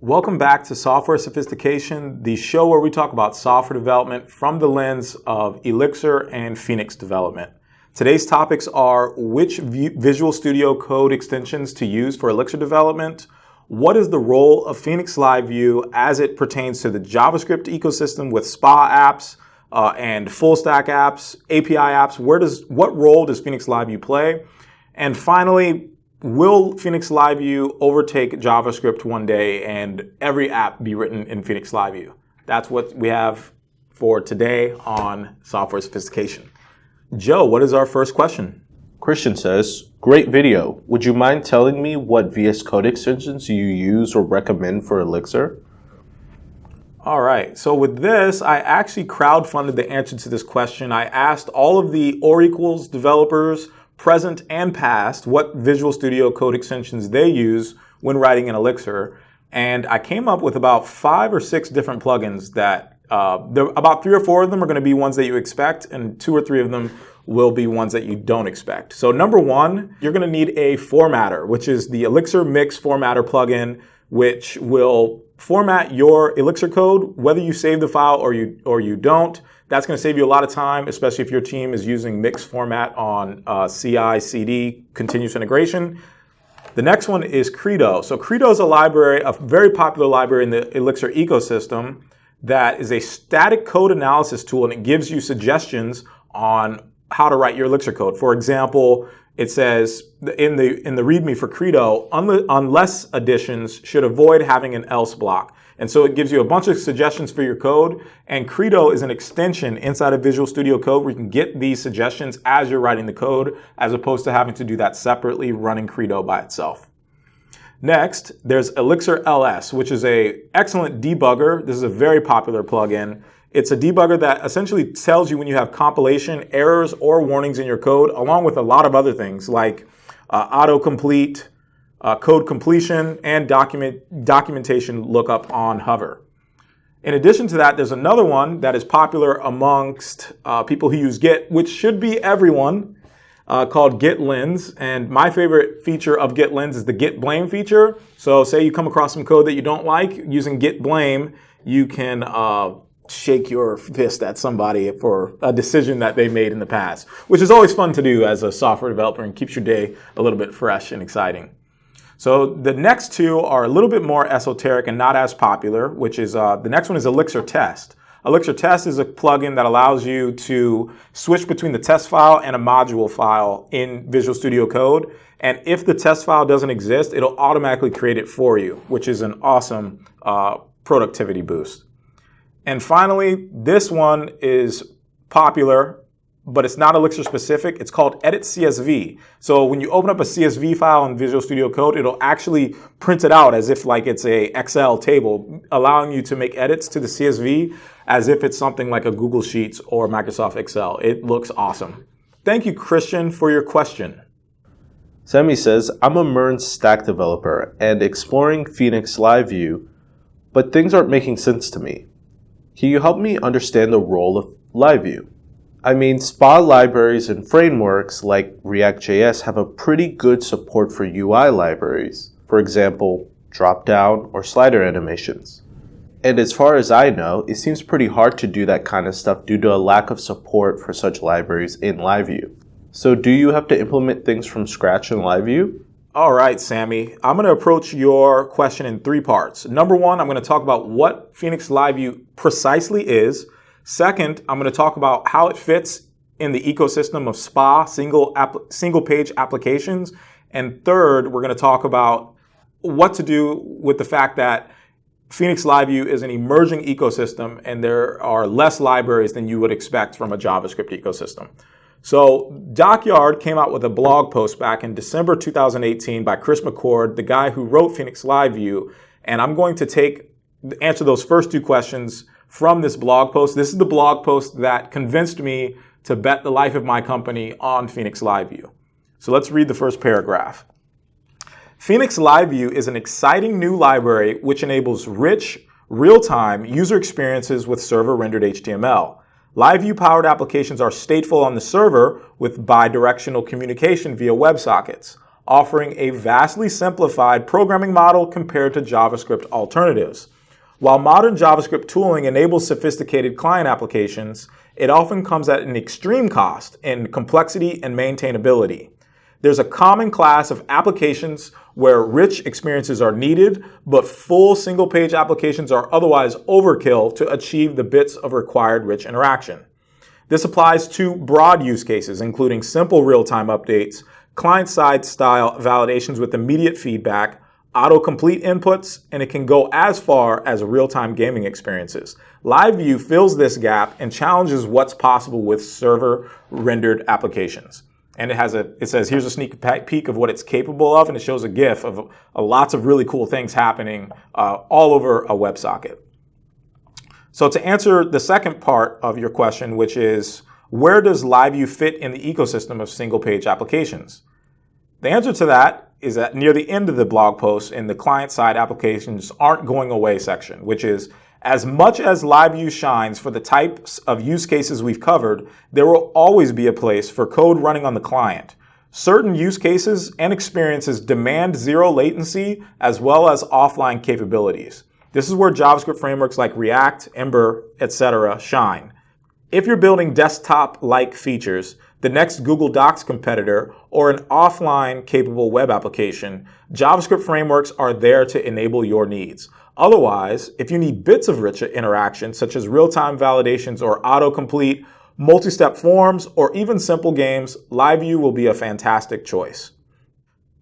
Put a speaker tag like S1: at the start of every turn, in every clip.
S1: Welcome back to Software Sophistication, the show where we talk about software development from the lens of Elixir and Phoenix development. Today's topics are which Visual Studio Code extensions to use for Elixir development, what is the role of Phoenix LiveView as it pertains to the JavaScript ecosystem with SPA apps and full stack apps, API apps, what role does Phoenix LiveView play? And finally, will Phoenix LiveView overtake JavaScript one day and every app be written in Phoenix LiveView? That's what we have for today on Software Sophistication. Joe, what is our first question?
S2: Christian says, great video. Would you mind telling me what vscode extensions you use or recommend for Elixir?
S1: All right, so with this, I actually crowdfunded the answer to this question. I asked all of the or equals developers, present and past, what Visual Studio Code extensions they use when writing in Elixir. And I came up with about 5 or 6 different plugins that, about 3 or 4 of them are going to be ones that you expect, and 2 or 3 of them will be ones that you don't expect. So number 1, you're going to need a formatter, which is the Elixir Mix Formatter plugin, which will format your Elixir code, whether you save the file or you don't. That's going to save you a lot of time, especially if your team is using mix format on CI/CD, continuous integration. The next one is Credo. So Credo is a library, a very popular library in the Elixir ecosystem that is a static code analysis tool, and it gives you suggestions on how to write your Elixir code. For example, it says in the README for Credo, unless additions should avoid having an else block. And so it gives you a bunch of suggestions for your code. And Credo is an extension inside of Visual Studio Code where you can get these suggestions as you're writing the code, as opposed to having to do that separately, running Credo by itself. Next, there's Elixir LS, which is an excellent debugger. This is a very popular plugin. It's a debugger that essentially tells you when you have compilation errors or warnings in your code, along with a lot of other things like autocomplete, code completion, and documentation lookup on hover. In addition to that, there's another one that is popular amongst people who use Git, which should be everyone, called Git Lens. And my favorite feature of Git Lens is the Git Blame feature. So say you come across some code that you don't like, using Git Blame, you can shake your fist at somebody for a decision that they made in the past, which is always fun to do as a software developer and keeps your day a little bit fresh and exciting. So the next 2 are a little bit more esoteric and not as popular, which is the next one is Elixir Test. Elixir Test is a plugin that allows you to switch between the test file and a module file in Visual Studio Code. And if the test file doesn't exist, it'll automatically create it for you, which is an awesome productivity boost. And finally, this one is popular, but it's not Elixir specific. It's called Edit CSV. So when you open up a CSV file in Visual Studio Code, it'll actually print it out as if like it's a Excel table, allowing you to make edits to the CSV as if it's something like a Google Sheets or Microsoft Excel. It looks awesome. Thank you, Christian, for your question.
S2: Sammy says, I'm a MERN stack developer and exploring Phoenix LiveView, but things aren't making sense to me. Can you help me understand the role of LiveView? I mean, SPA libraries and frameworks like React.js have a pretty good support for UI libraries, for example, drop-down or slider animations. And as far as I know, it seems pretty hard to do that kind of stuff due to a lack of support for such libraries in LiveView. So do you have to implement things from scratch in LiveView?
S1: All right, Sammy. I'm going to approach your question in 3 parts. Number 1, I'm going to talk about what Phoenix LiveView precisely is. Second, I'm going to talk about how it fits in the ecosystem of SPA, single page applications. And third, we're going to talk about what to do with the fact that Phoenix LiveView is an emerging ecosystem and there are less libraries than you would expect from a JavaScript ecosystem. So Dockyard came out with a blog post back in December 2018 by Chris McCord, the guy who wrote Phoenix LiveView. And I'm going to answer those first 2 questions from this blog post. This is the blog post that convinced me to bet the life of my company on Phoenix LiveView. So let's read the first paragraph. Phoenix LiveView is an exciting new library which enables rich, real-time user experiences with server-rendered HTML. LiveView-powered applications are stateful on the server with bidirectional communication via WebSockets. offering a vastly simplified programming model compared to JavaScript alternatives. While modern JavaScript tooling enables sophisticated client applications, it often comes at an extreme cost in complexity and maintainability. There's a common class of applications where rich experiences are needed, but full single-page applications are otherwise overkill to achieve the bits of required rich interaction. This applies to broad use cases, including simple real-time updates, client-side style validations with immediate feedback, autocomplete inputs, and it can go as far as real-time gaming experiences. LiveView fills this gap and challenges what's possible with server-rendered applications. And it says, here's a sneak peek of what it's capable of, and it shows a GIF of lots of really cool things happening all over a WebSocket. So to answer the second part of your question, which is, where does LiveView fit in the ecosystem of single-page applications? The answer to that is that near the end of the blog post in the client-side applications aren't going away section, which is, as much as LiveView shines for the types of use cases we've covered, there will always be a place for code running on the client. Certain use cases and experiences demand zero latency as well as offline capabilities. This is where JavaScript frameworks like React, Ember, etc. shine. If you're building desktop-like features, the next Google Docs competitor, or an offline capable web application, JavaScript frameworks are there to enable your needs. Otherwise, if you need bits of rich interaction, such as real-time validations or autocomplete, multi-step forms, or even simple games, LiveView will be a fantastic choice.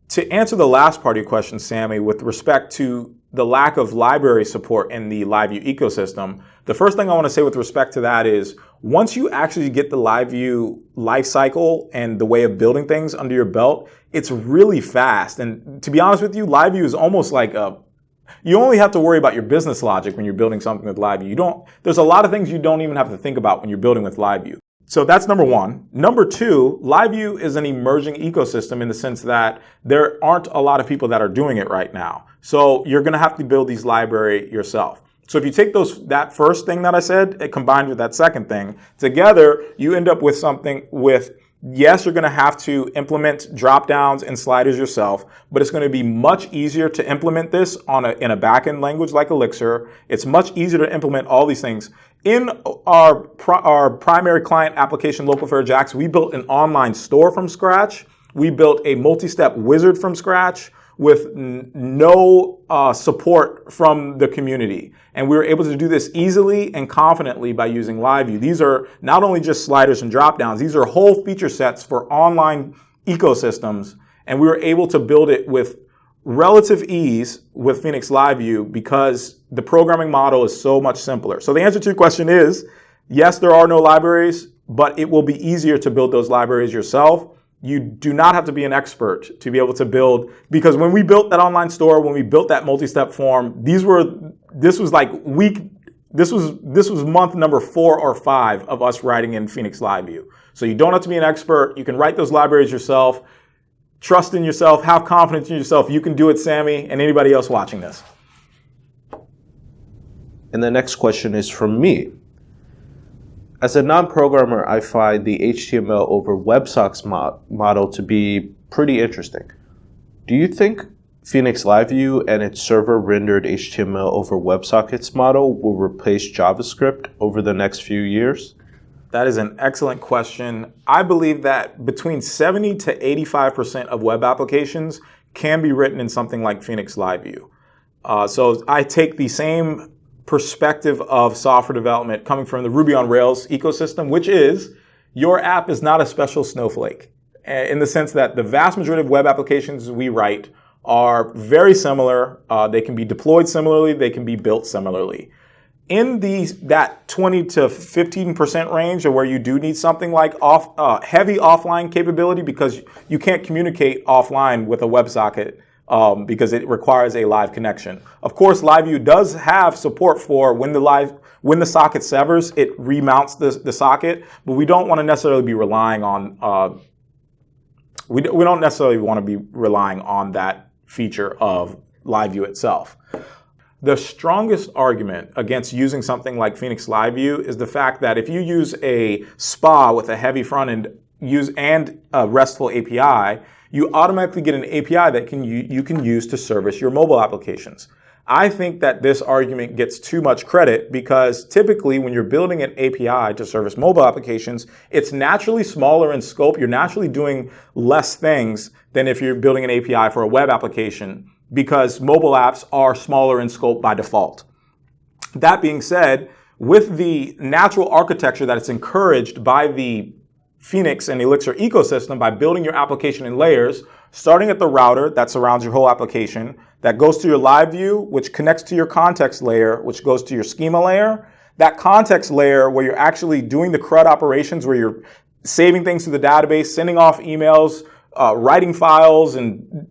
S1: To answer the last part of your question, Sammy, with respect to the lack of library support in the LiveView ecosystem, the first thing I want to say with respect to that is, once you actually get the LiveView lifecycle and the way of building things under your belt, it's really fast. And to be honest with you, LiveView is almost like you only have to worry about your business logic when you're building something with LiveView. There's a lot of things you don't even have to think about when you're building with LiveView. So that's number one. Number two, LiveView is an emerging ecosystem in the sense that there aren't a lot of people that are doing it right now. So you're going to have to build these library yourself. So if you take that first thing that I said, it combined with that second thing, together, you end up with something with, yes, you're going to have to implement drop-downs and sliders yourself, but it's going to be much easier to implement this in a back-end language like Elixir. It's much easier to implement all these things. In our primary client application, Local4j, we built an online store from scratch. We built a multi-step wizard from scratch with no support from the community. And we were able to do this easily and confidently by using LiveView. These are not only just sliders and drop-downs, these are whole feature sets for online ecosystems. And we were able to build it with relative ease with Phoenix LiveView because the programming model is so much simpler. So the answer to your question is, yes, there are no libraries, but it will be easier to build those libraries yourself. You do not have to be an expert to be able to build, because when we built that online store, when we built that multi-step form, this was month number 4 or 5 of us writing in Phoenix LiveView. So you don't have to be an expert. You can write those libraries yourself. Trust in yourself, have confidence in yourself. You can do it, Sammy, and anybody else watching this.
S2: And the next question is from me. As a non-programmer, I find the HTML over WebSockets model to be pretty interesting. Do you think Phoenix LiveView and its server-rendered HTML over WebSockets model will replace JavaScript over the next few years?
S1: That is an excellent question. I believe that between 70 to 85% of web applications can be written in something like Phoenix LiveView. So I take the same perspective of software development coming from the Ruby on Rails ecosystem, which is your app is not a special snowflake, in the sense that the vast majority of web applications we write are very similar. They can be deployed similarly. They can be built similarly. In that 20 to 15% range, of where you do need something like heavy offline capability, because you can't communicate offline with a WebSocket because it requires a live connection. Of course, LiveView does have support for when the socket severs, it remounts the socket, but we don't want to necessarily be relying on we don't necessarily want to be relying on that feature of LiveView itself. The strongest argument against using something like Phoenix LiveView is the fact that if you use a SPA with a heavy front end, use and a RESTful API, you automatically get an API that you can use to service your mobile applications. I think that this argument gets too much credit because typically when you're building an API to service mobile applications, it's naturally smaller in scope. You're naturally doing less things than if you're building an API for a web application because mobile apps are smaller in scope by default. That being said, with the natural architecture that it's encouraged by the Phoenix and Elixir ecosystem by building your application in layers, starting at the router that surrounds your whole application, that goes to your live view, which connects to your context layer, which goes to your schema layer. That context layer where you're actually doing the CRUD operations, where you're saving things to the database, sending off emails, writing files, and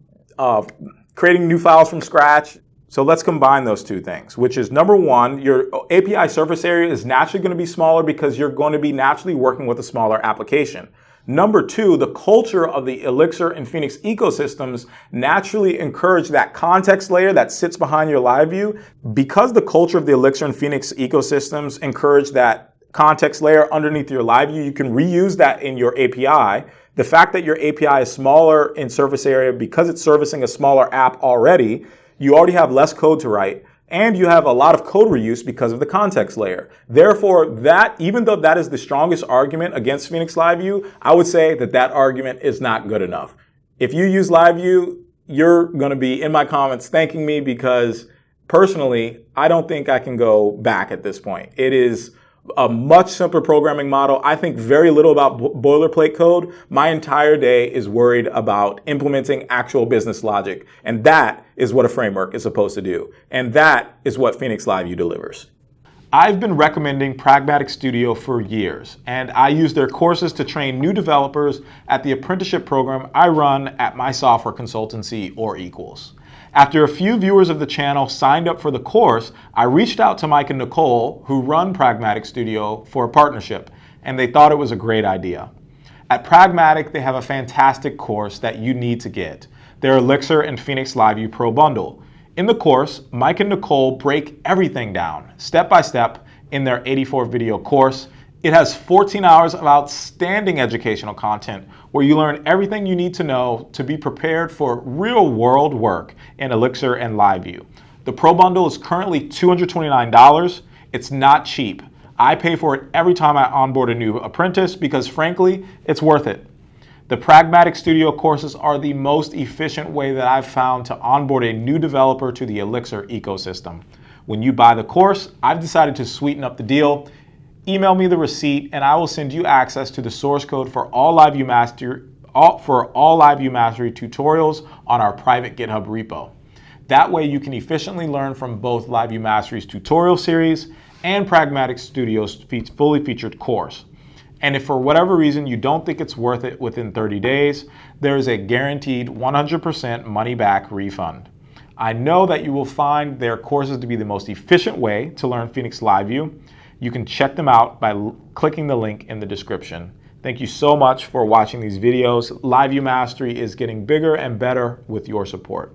S1: creating new files from scratch. So let's combine those two things, which is number one, your API surface area is naturally going to be smaller because you're going to be naturally working with a smaller application. Number two, the culture of the Elixir and Phoenix ecosystems naturally encourage that context layer that sits behind your live view. Because the culture of the Elixir and Phoenix ecosystems encourage that context layer underneath your live view, you can reuse that in your API. The fact that your API is smaller in surface area because it's servicing a smaller app already, you already have less code to write. And you have a lot of code reuse because of the context layer. Therefore, that, even though that is the strongest argument against Phoenix LiveView, I would say that that argument is not good enough. If you use LiveView, you're going to be in my comments thanking me because personally, I don't think I can go back at this point. It is a much simpler programming model. I think very little about boilerplate code. My entire day is worried about implementing actual business logic. And that is what a framework is supposed to do. And that is what Phoenix LiveView delivers. I've been recommending Pragmatic Studio for years, and I use their courses to train new developers at the apprenticeship program I run at my software consultancy, or Equals. After a few viewers of the channel signed up for the course, I reached out to Mike and Nicole, who run Pragmatic Studio, for a partnership, and they thought it was a great idea. At Pragmatic, they have a fantastic course that you need to get, their Elixir and Phoenix LiveView Pro Bundle. In the course, Mike and Nicole break everything down, step by step, in their 84-video course. It has 14 hours of outstanding educational content where you learn everything you need to know to be prepared for real-world work in Elixir and LiveView. The Pro Bundle is currently $229. It's not cheap. I pay for it every time I onboard a new apprentice because, frankly, it's worth it. The Pragmatic Studio courses are the most efficient way that I've found to onboard a new developer to the Elixir ecosystem. When you buy the course, I've decided to sweeten up the deal. Email me the receipt and I will send you access to the source code for all LiveView Mastery tutorials on our private GitHub repo. That way you can efficiently learn from both LiveView Mastery's tutorial series and Pragmatic Studio's fully featured course. And if for whatever reason you don't think it's worth it within 30 days, there is a guaranteed 100% money back refund. I know that you will find their courses to be the most efficient way to learn Phoenix LiveView. You can check them out by clicking the link in the description. Thank you so much for watching these videos. LiveView Mastery is getting bigger and better with your support.